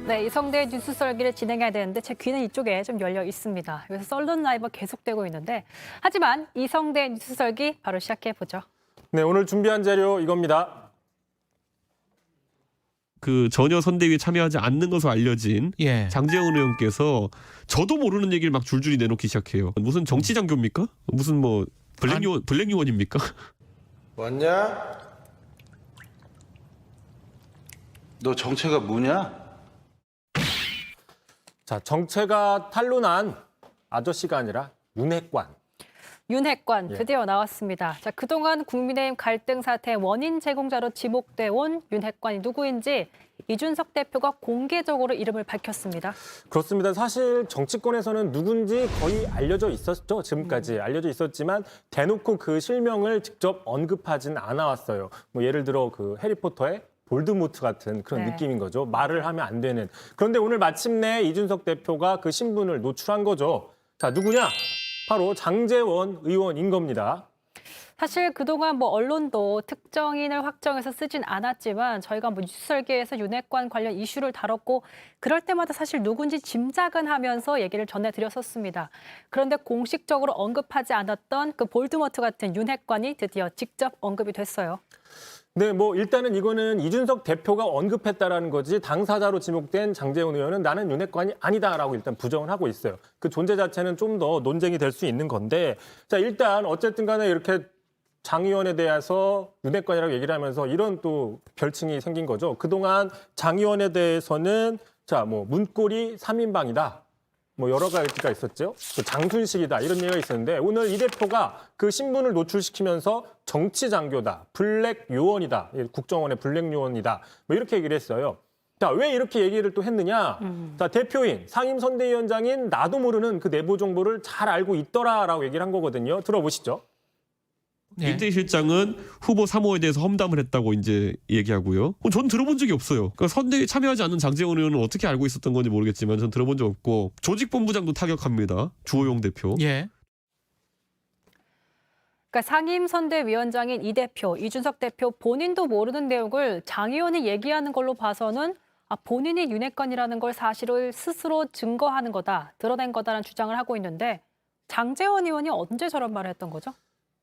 네, 이성대 뉴스 썰기를 진행해야 되는데 제 귀는 이쪽에 좀 열려 있습니다. 그래서 썰던 라이브 계속되고 있는데 하지만 이성대 뉴스 썰기 바로 시작해 보죠. 네, 오늘 준비한 자료 이겁니다. 전혀 선대위에 참여하지 않는 것으로 알려진 장제원 의원께서 저도 모르는 얘기를 막 줄줄이 내놓기 시작해요. 무슨 정치 장교입니까? 무슨 뭐 블랙 요원입니까? 왔냐? 너 정체가 뭐냐? 자, 정체가 탄로난 아저씨가 아니라 윤핵관. 윤핵관 예. 드디어 나왔습니다. 자, 그동안 국민의힘 갈등 사태의 원인 제공자로 지목돼 온 윤핵관이 누구인지 이준석 대표가 공개적으로 이름을 밝혔습니다. 그렇습니다. 사실 정치권에서는 누군지 거의 알려져 있었죠. 지금까지 알려져 있었지만 대놓고 그 실명을 직접 언급하진 않아왔어요. 뭐 예를 들어 그 해리포터의 볼드모트 같은 그런 네. 느낌인 거죠. 말을 하면 안 되는. 그런데 오늘 마침내 이준석 대표가 그 신분을 노출한 거죠. 자, 누구냐? 바로 장제원 의원인 겁니다. 사실 그동안 뭐 언론도 특정인을 확정해서 쓰진 않았지만 저희가 뭐 뉴스 설계에서 윤핵관 관련 이슈를 다뤘고 그럴 때마다 사실 누군지 짐작은 하면서 얘기를 전해드렸었습니다. 그런데 공식적으로 언급하지 않았던 그 볼드모트 같은 윤핵관이 드디어 직접 언급이 됐어요. 네, 뭐 일단은 이거는 이준석 대표가 언급했다라는 거지 당사자로 지목된 장제원 의원은 나는 윤핵관이 아니다라고 일단 부정을 하고 있어요. 그 존재 자체는 좀 더 논쟁이 될 수 있는 건데 자, 일단 어쨌든 간에 이렇게 장 의원에 대해서 윤핵관이라고 얘기를 하면서 이런 또 별칭이 생긴 거죠. 그동안 장 의원에 대해서는 자, 뭐 문고리 3인방이다. 뭐 여러 가지가 있었죠. 또 장순식이다 이런 얘기가 있었는데 오늘 이 대표가 그 신분을 노출시키면서 정치 장교다, 블랙 요원이다, 국정원의 블랙 요원이다 뭐 이렇게 얘기를 했어요. 자, 왜 이렇게 얘기를 또 했느냐? 자, 대표인 상임선대위원장인 나도 모르는 그 내부 정보를 잘 알고 있더라라고 얘기를 한 거거든요. 들어보시죠. 임태희 실장은 후보 3호에 대해서 험담을 했다고 이제 얘기하고요. 전 들어본 적이 없어요. 그러니까 선대위에 참여하지 않는 장제원 의원은 어떻게 알고 있었던 건지 모르겠지만 전 들어본 적 없고 조직본부장도 타격합니다. 주호영 대표. 그러니까 상임선대위원장인 이 대표, 이준석 대표 본인도 모르는 내용을 장 의원이 얘기하는 걸로 봐서는 본인이 윤핵관이라는 걸 사실을 스스로 증거하는 거다, 드러낸 거다라는 주장을 하고 있는데 장제원 의원이 언제 저런 말을 했던 거죠?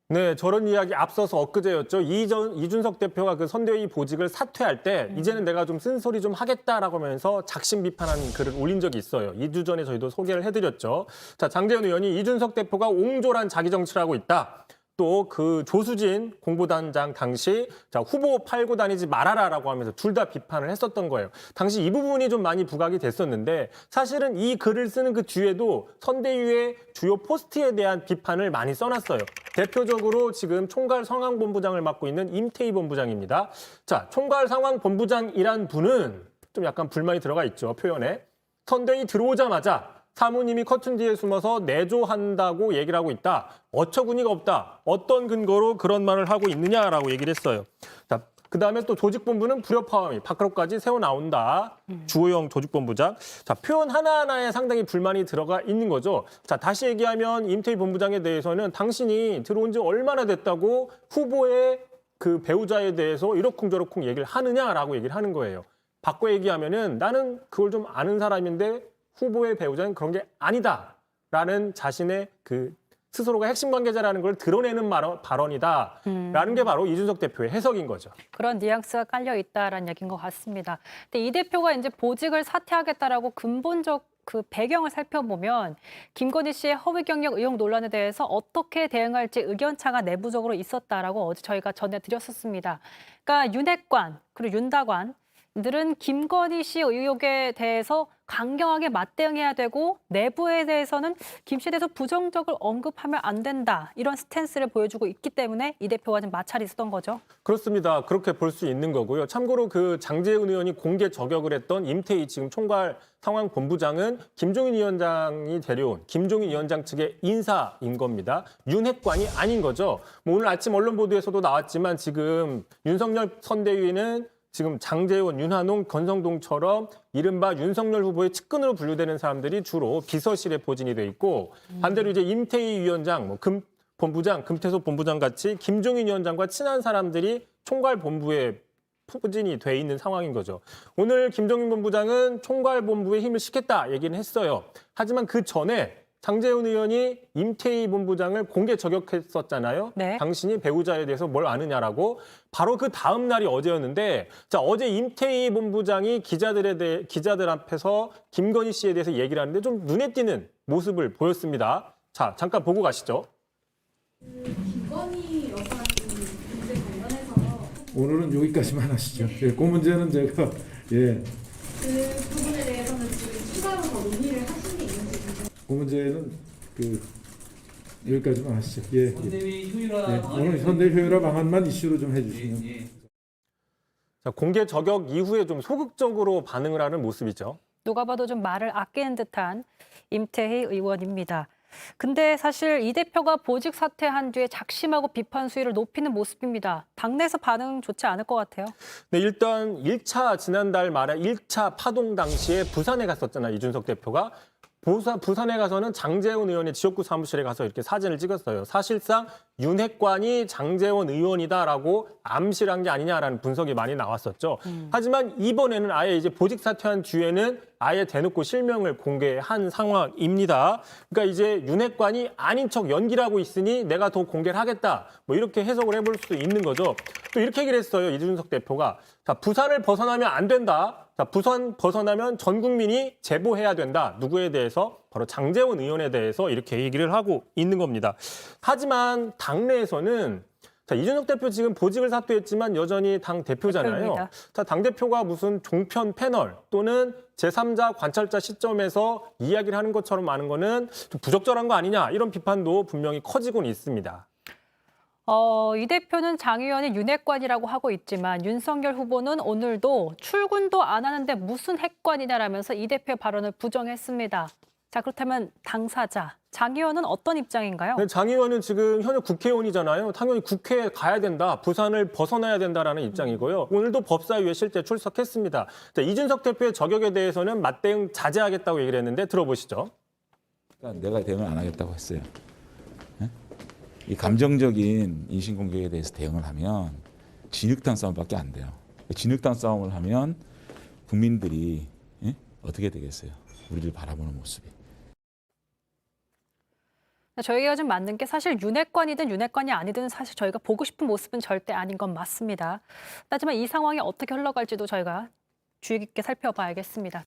네, 저런 이야기 앞서서 엊그제였죠. 이준석 대표가 그 선대위 보직을 사퇴할 때 이제는 내가 좀 쓴소리 좀 하겠다라고 하면서 작심 비판하는 글을 올린 적이 있어요. 2주 전에 저희도 소개를 해드렸죠. 자, 장제원 의원이 이준석 대표가 옹졸한 자기 정치를 하고 있다. 또 그 조수진 공보단장 당시 자, 후보 팔고 다니지 말아라라고 하면서 둘 다 비판을 했었던 거예요. 당시 이 부분이 좀 많이 부각이 됐었는데 사실은 이 글을 쓰는 그 뒤에도 선대위의 주요 포스트에 대한 비판을 많이 써놨어요. 대표적으로 지금 총괄 상황본부장을 맡고 있는 임태희 본부장입니다. 자, 총괄 상황본부장이란 분은 좀 약간 불만이 들어가 있죠, 표현에. 선대위 들어오자마자 사모님이 커튼 뒤에 숨어서 내조한다고 얘기를 하고 있다. 어처구니가 없다. 어떤 근거로 그런 말을 하고 있느냐라고 얘기를 했어요. 자, 그다음에 또 조직본부는 불협화음이 밖으로까지 새어나온다. 주호영 조직본부장. 자, 표현 하나하나에 상당히 불만이 들어가 있는 거죠. 자, 다시 얘기하면 임태희 본부장에 대해서는 당신이 들어온 지 얼마나 됐다고 후보의 그 배우자에 대해서 이러쿵저러쿵 얘기를 하느냐라고 얘기를 하는 거예요. 바꿔 얘기하면은 나는 그걸 좀 아는 사람인데 후보의 배우자는 그런 게 아니다라는 자신의 그 스스로가 핵심 관계자라는 걸 드러내는 발언이다라는 게 바로 이준석 대표의 해석인 거죠. 그런 뉘앙스가 깔려 있다라는 얘기인 것 같습니다. 근데 이 대표가 이제 보직을 사퇴하겠다라고 근본적 그 배경을 살펴보면 김건희 씨의 허위 경력 의혹 논란에 대해서 어떻게 대응할지 의견차가 내부적으로 있었다라고 어제 저희가 전해드렸었습니다. 그러니까 윤핵관 그리고 윤다관 들은 김건희 씨 의혹에 대해서 강경하게 맞대응해야 되고 내부에 대해서는 김 씨에 대해서 부정적으로 언급하면 안 된다. 이런 스탠스를 보여주고 있기 때문에 이 대표가 좀 마찰이 있었던 거죠. 그렇습니다. 그렇게 볼 수 있는 거고요. 참고로 그 장제원 의원이 공개 저격을 했던 임태희 지금 총괄 상황본부장은 김종인 위원장이 데려온 김종인 위원장 측의 인사인 겁니다. 윤핵관이 아닌 거죠. 뭐 오늘 아침 언론 보도에서도 나왔지만 지금 윤석열 선대위는 지금 장제원, 윤한홍, 권성동처럼 이른바 윤석열 후보의 측근으로 분류되는 사람들이 주로 비서실에 포진이 돼 있고 반대로 이제 임태희 위원장, 뭐 본부장, 금태섭 본부장 같이 김종인 위원장과 친한 사람들이 총괄 본부에 포진이 돼 있는 상황인 거죠. 오늘 김정인 본부장은 총괄본부에 힘을 싣겠다 얘기는 했어요. 하지만 그 전에 장제원 의원이 임태희 본부장을 공개 저격했었잖아요. 네. 당신이 배우자에 대해서 뭘 아느냐라고. 바로 그 다음 날이 어제였는데, 자, 어제 임태희 본부장이 기자들 앞에서 김건희 씨에 대해서 얘기를 하는데 좀 눈에 띄는 모습을 보였습니다. 자, 잠깐 보고 가시죠. 김건희 여사 문제 관련해서 오늘은 여기까지만 하시죠. 예, 그 문제는 제가 예, 그 부분에 대해서는 지금 추가로 더 논의를 하신 게 있는지 그 문제는 그 여기까지만 하시죠. 예, 예. 선대위 효율화 예, 오늘 선대위 효율화 방안만 이슈로 좀 해주시면. 예. 자, 공개 저격 이후에 좀 소극적으로 반응을 하는 모습이죠. 누가 봐도 좀 말을 아끼는 듯한 임태희 의원입니다. 근데 사실 이 대표가 보직 사퇴한 뒤에 작심하고 비판 수위를 높이는 모습입니다. 당내에서 반응 좋지 않을 것 같아요. 네, 일단 지난달 말에 1차 파동 당시에 부산에 갔었잖아요. 이준석 대표가. 부산에 가서는 장제원 의원의 지역구 사무실에 가서 이렇게 사진을 찍었어요. 사실상 윤핵관이 장제원 의원이다라고 암시한 게 아니냐라는 분석이 많이 나왔었죠. 하지만 이번에는 아예 이제 보직 사퇴한 뒤에는 아예 대놓고 실명을 공개한 상황입니다. 그러니까 이제 윤핵관이 아닌 척 연기를 하고 있으니 내가 더 공개를 하겠다. 뭐 이렇게 해석을 해볼 수 있는 거죠. 또 이렇게 얘기를 했어요. 이준석 대표가. 자, 부산을 벗어나면 안 된다. 자, 부산 벗어나면 전 국민이 제보해야 된다. 누구에 대해서? 바로 장제원 의원에 대해서 이렇게 얘기를 하고 있는 겁니다. 하지만 당내에서는 자, 이준석 대표 지금 보직을 사퇴했지만 여전히 당 대표잖아요. 대표입니다. 자, 당 대표가 무슨 종편 패널 또는 제3자 관찰자 시점에서 이야기를 하는 것처럼 하는 거는 좀 부적절한 거 아니냐 이런 비판도 분명히 커지고는 있습니다. 이 대표는 장 의원이 윤핵관이라고 하고 있지만 윤석열 후보는 오늘도 출근도 안 하는데 무슨 핵관이냐라면서 이 대표의 발언을 부정했습니다. 자, 그렇다면 당사자 장 의원은 어떤 입장인가요? 근데 장 의원은 지금 현역 국회의원이잖아요. 당연히 국회에 가야 된다. 부산을 벗어나야 된다라는 입장이고요. 오늘도 법사위에 실제 출석했습니다. 자, 이준석 대표의 저격에 대해서는 맞대응 자제하겠다고 얘기를 했는데 들어보시죠. 그러니까 내가 대응을 안 하겠다고 했어요. 예? 이 감정적인 인신공격에 대해서 대응을 하면 진흙탕 싸움밖에 안 돼요. 진흙탕 싸움을 하면 국민들이 예? 어떻게 되겠어요? 우리를 바라보는 모습이. 저희가 좀 맞는 게 사실 윤핵관이든 윤핵관이 아니든 사실 저희가 보고 싶은 모습은 절대 아닌 건 맞습니다. 하지만 이 상황이 어떻게 흘러갈지도 저희가 주의 깊게 살펴봐야겠습니다.